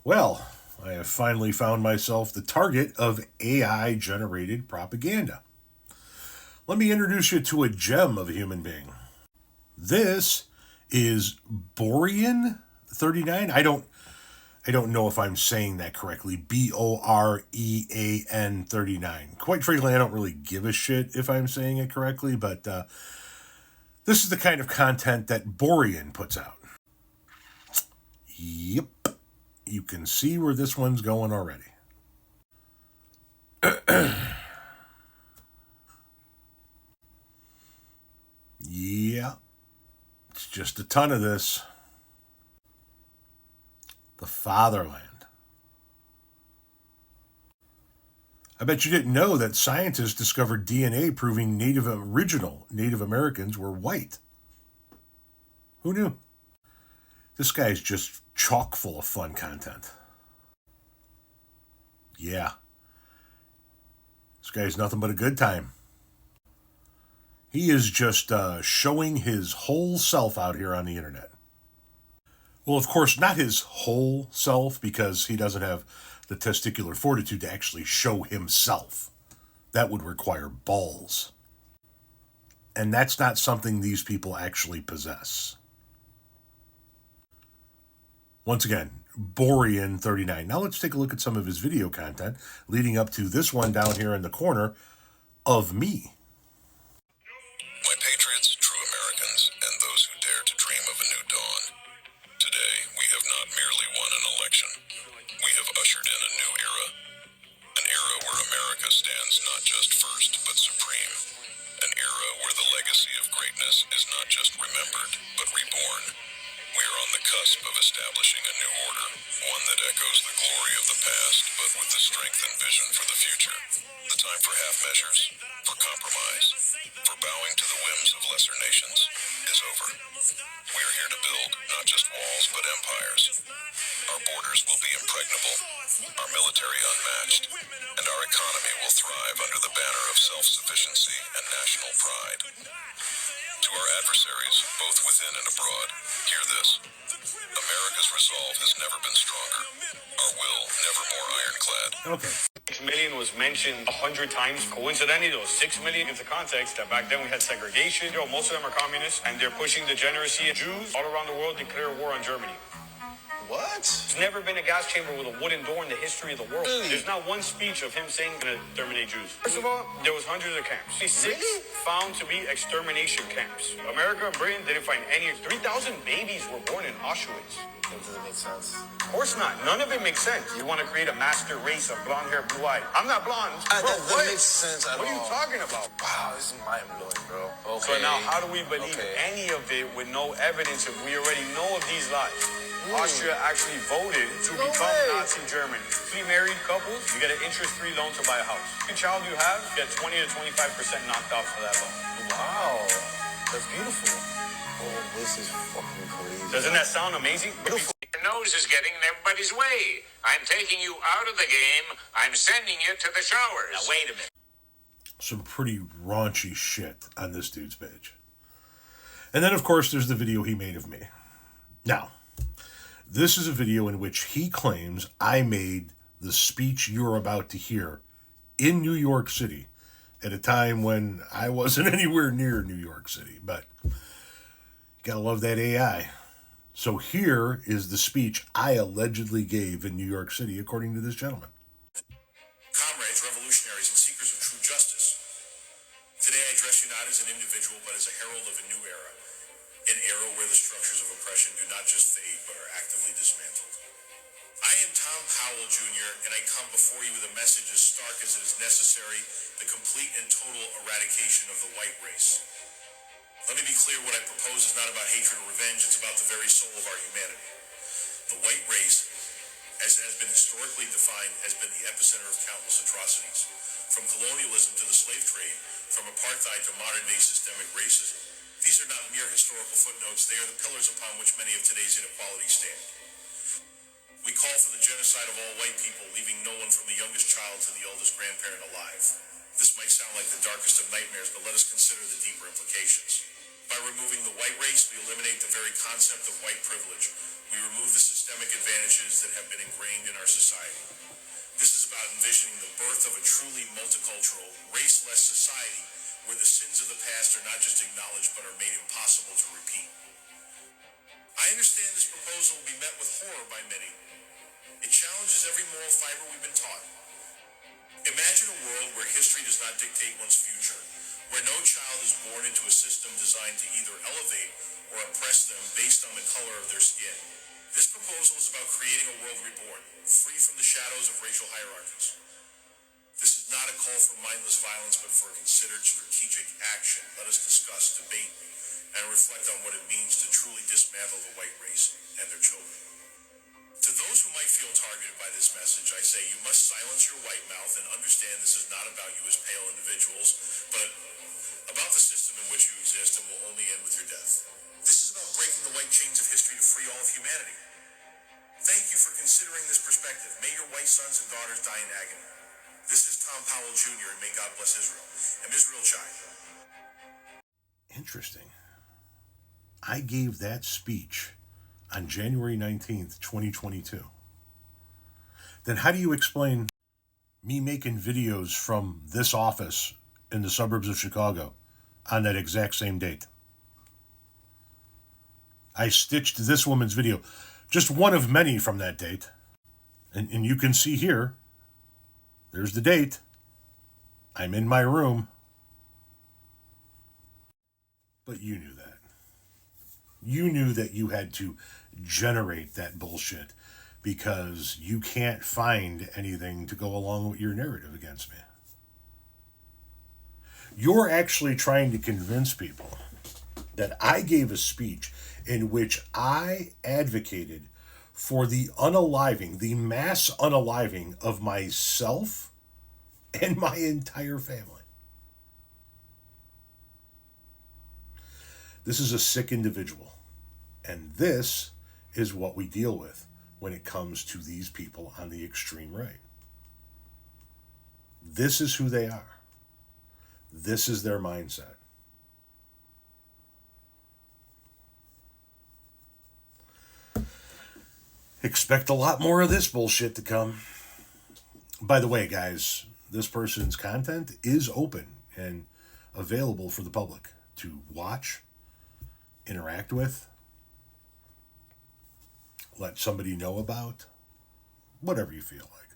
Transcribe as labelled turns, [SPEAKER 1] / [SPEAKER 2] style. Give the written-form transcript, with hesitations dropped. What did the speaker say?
[SPEAKER 1] Well, I have finally found myself the target of AI-generated propaganda. Let me introduce you to a gem of a human being. This is Borean39. I don't know if I'm saying that correctly. Borean 39. Quite frankly, I don't really give a shit if I'm saying it correctly, but this is the kind of content that Borean puts out. Yep. You can see where this one's going already. Yeah. It's just a ton of this. The fatherland. I bet you didn't know that scientists discovered DNA proving original Native Americans were white. Who knew? This guy's just chock full of fun content. Yeah. This guy's nothing but a good time. He is just showing his whole self out here on the internet. Well, of course, not his whole self, because he doesn't have the testicular fortitude to actually show himself. That would require balls. And that's not something these people actually possess. Once again, Borean39. Now let's take a look at some of his video content leading up to this one down here in the corner of me.
[SPEAKER 2] My patriots, true Americans, and those who dare to dream of a new dawn. Today, we have not merely won an election. We have ushered in a new era. An era where America stands not just first, but supreme. An era where the legacy of greatness is not just remembered, but reborn. We are on the cusp of establishing a new order, one that echoes the glory of the past, but with the strength and vision for the future. The time for half measures, for compromise, for bowing to the whims of lesser nations is over. We are here to build not just walls, but empires. Our borders will be impregnable, our military unmatched, and our economy will thrive under the banner of self-sufficiency and national pride. To our adversaries, both within and abroad, hear this. America's resolve has never been stronger. Our will never more ironclad.
[SPEAKER 1] Okay.
[SPEAKER 3] 6 million was mentioned 100 times. Coincidentally, those 6 million into context that back then we had segregation. Most of them are communists, and they're pushing degeneracy. Jews all around the world declare war on Germany.
[SPEAKER 4] What?
[SPEAKER 3] There's never been a gas chamber with a wooden door in the history of the world.
[SPEAKER 4] Really?
[SPEAKER 3] There's not one speech of him saying to exterminate Jews.
[SPEAKER 4] First of all,
[SPEAKER 3] there was hundreds of camps. Six
[SPEAKER 4] Really?
[SPEAKER 3] found to be extermination camps. America and Britain didn't find any. 3,000 babies were born in Auschwitz.
[SPEAKER 4] that doesn't make sense.
[SPEAKER 3] Of course not. None of it makes sense. You want to create a master race of blonde hair, blue eyed. I'm not blonde. Bro,
[SPEAKER 4] That
[SPEAKER 3] what?
[SPEAKER 4] makes sense at
[SPEAKER 3] What are you
[SPEAKER 4] all.
[SPEAKER 3] talking about?
[SPEAKER 4] Wow, this is mind-blowing, bro.
[SPEAKER 3] So
[SPEAKER 4] Okay.
[SPEAKER 3] now, how do we believe
[SPEAKER 4] Okay.
[SPEAKER 3] any of it with no evidence if we already know of these lies? Austria actually voted to
[SPEAKER 4] No
[SPEAKER 3] become
[SPEAKER 4] way.
[SPEAKER 3] Nazi Germany. 3 married couples, you get an interest-free loan to buy a house. Every child you have, you get 20 to 25% knocked off for that loan.
[SPEAKER 4] Wow, that's beautiful. Oh, this is fucking crazy.
[SPEAKER 3] Doesn't that sound amazing?
[SPEAKER 4] Beautiful.
[SPEAKER 5] Your nose is getting in everybody's way. I'm taking you out of the game. I'm sending you to the showers.
[SPEAKER 3] Now, wait a minute.
[SPEAKER 1] Some pretty raunchy shit on this dude's page. And then, of course, there's the video he made of me. Now, this is a video in which he claims I made the speech you're about to hear in New York City at a time when I wasn't anywhere near New York City. But gotta love that AI. So here is the speech I allegedly gave in New York City, according to this gentleman.
[SPEAKER 6] Comrades, revolutionaries, and seekers of true justice. Today I address you not as an individual, but as a herald of a new era. An era where the structures of oppression do not just fade, but are actively dismantled. I am Tom Powell, Jr., and I come before you with a message as stark as it is necessary, the complete and total eradication of the white race. Let me be clear, what I propose is not about hatred or revenge, it's about the very soul of our humanity. The white race, as it has been historically defined, has been the epicenter of countless atrocities. From colonialism to the slave trade, from apartheid to modern-day systemic racism. These are not mere historical footnotes, they are the pillars upon which many of today's inequalities stand. We call for the genocide of all white people, leaving no one from the youngest child to the oldest grandparent alive. This might sound like the darkest of nightmares, but let us consider the deeper implications. By removing the white race, we eliminate the very concept of white privilege, We remove the systemic advantages that have been ingrained in our society. This is about envisioning the birth of a truly multicultural, race-less society where the sins of the past are not just acknowledged but are made impossible to repeat. I understand this proposal will be met with horror by many. It challenges every moral fiber we've been taught. Imagine a world where history does not dictate one's future, where no child is born into a system designed to either elevate or oppress them based on the color of their skin. This proposal is about creating a world reborn, free from the shadows of racial hierarchies. This is not a call for mindless violence, but for considered strategic action. Let us discuss, debate, and reflect on what it means to truly dismantle the white race and their children. To those who might feel targeted by this message, I say you must silence your white mouth and understand this is not about you as pale individuals, but about the system in which you exist and will only end with your death. This is about breaking the white chains of history to free all of humanity. Thank you for considering this perspective. May your white sons and daughters die in agony. This is Tom Powell Jr., and may God bless Israel. I'm Israel Chai.
[SPEAKER 1] Interesting. I gave that speech on January 19th, 2022. Then how do you explain me making videos from this office in the suburbs of Chicago on that exact same date? I stitched this woman's video, just one of many from that date. And you can see here, there's the date. I'm in my room. But you knew that. You knew that you had to generate that bullshit because you can't find anything to go along with your narrative against me. You're actually trying to convince people that I gave a speech in which I advocated for the unaliving, the mass unaliving of myself and my entire family. This is a sick individual. And this is what we deal with when it comes to these people on the extreme right. This is who they are. This is their mindset. Expect a lot more of this bullshit to come. By the way, guys, this person's content is open and available for the public to watch, interact with, let somebody know about, whatever you feel like.